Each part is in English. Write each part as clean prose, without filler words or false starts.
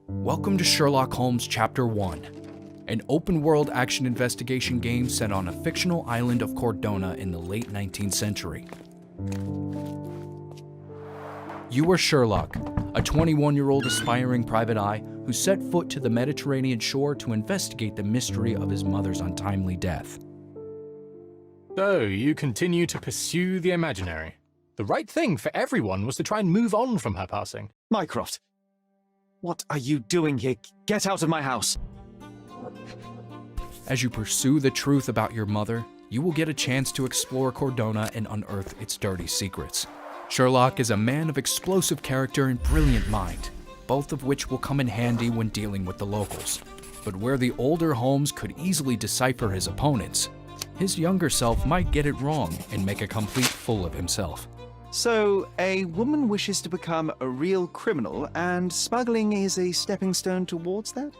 Welcome to Sherlock Holmes Chapter 1, an open-world action investigation game set on a fictional island of Cordona in the late 19th century. You are Sherlock, a 21-year-old aspiring private eye who set foot to the Mediterranean shore to investigate the mystery of his mother's untimely death. So, you continue to pursue the imaginary. The right thing for everyone was to try and move on from her passing. Mycroft, what are you doing here? Get out of my house! As you pursue the truth about your mother, you will get a chance to explore Cordona and unearth its dirty secrets. Sherlock is a man of explosive character and brilliant mind, both of which will come in handy when dealing with the locals. But where the older Holmes could easily decipher his opponents, his younger self might get it wrong and make a complete fool of himself. So, a woman wishes to become a real criminal, and smuggling is a stepping stone towards that?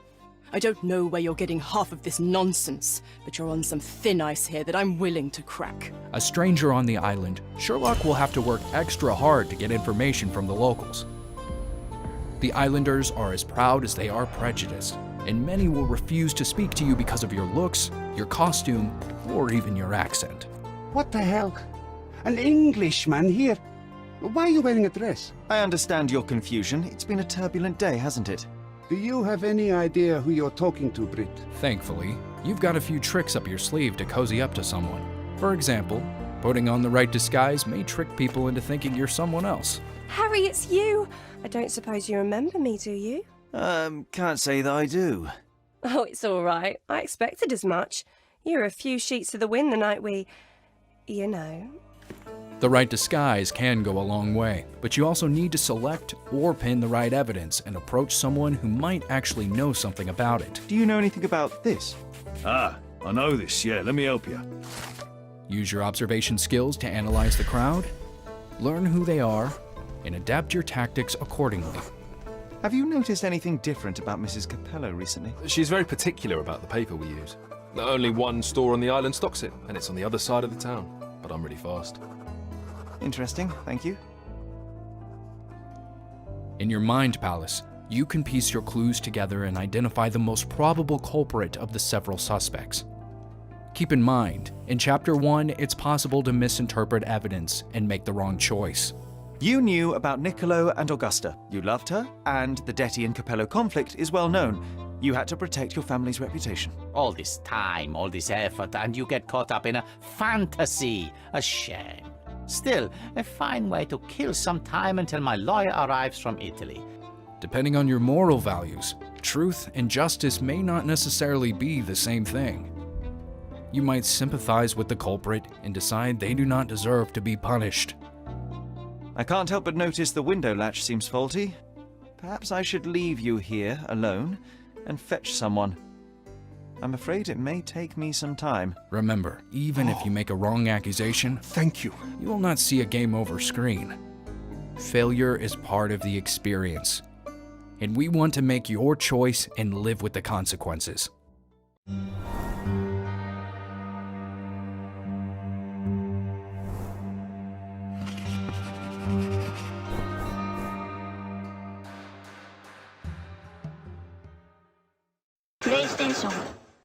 I don't know where you're getting half of this nonsense, but you're on some thin ice here that I'm willing to crack. A stranger on the island, Sherlock will have to work extra hard to get information from the locals. The islanders are as proud as they are prejudiced, and many will refuse to speak to you because of your looks, your costume, or even your accent. What the hell? An Englishman here? Why are you wearing a dress? I understand your confusion. It's been a turbulent day, hasn't it? Do you have any idea who you're talking to, Brit? Thankfully, you've got a few tricks up your sleeve to cozy up to someone. For example, putting on the right disguise may trick people into thinking you're someone else. Harry, it's you! I don't suppose you remember me, do you? Can't say that I do. Oh, it's all right. I expected as much. You were a few sheets to the wind the night we... you know. The right disguise can go a long way, but you also need to select or pin the right evidence and approach someone who might actually know something about it. Do you know anything about this? Ah, I know this, yeah, let me help you. Use your observation skills to analyze the crowd, learn who they are, and adapt your tactics accordingly. Have you noticed anything different about Mrs. Capello recently? She's very particular about the paper we use. Only one store on the island stocks it, and it's on the other side of the town. But I'm really fast. Interesting, thank you. In your mind palace, you can piece your clues together and identify the most probable culprit of the several suspects. Keep in mind, in Chapter 1, it's possible to misinterpret evidence and make the wrong choice. You knew about Niccolo and Augusta. You loved her, and the Detti and Capello conflict is well known. You had to protect your family's reputation. All this time, all this effort, and you get caught up in a fantasy. A shame. Still, a fine way to kill some time until my lawyer arrives from Italy. Depending on your moral values, truth and justice may not necessarily be the same thing. You might sympathize with the culprit and decide they do not deserve to be punished. I can't help but notice the window latch seems faulty. Perhaps I should leave you here alone and fetch someone. I'm afraid it may take me some time. Remember, even if you make a wrong accusation, Thank you. you will not see a game over screen. Failure is part of the experience, and we want to make your choice and live with the consequences. PlayStation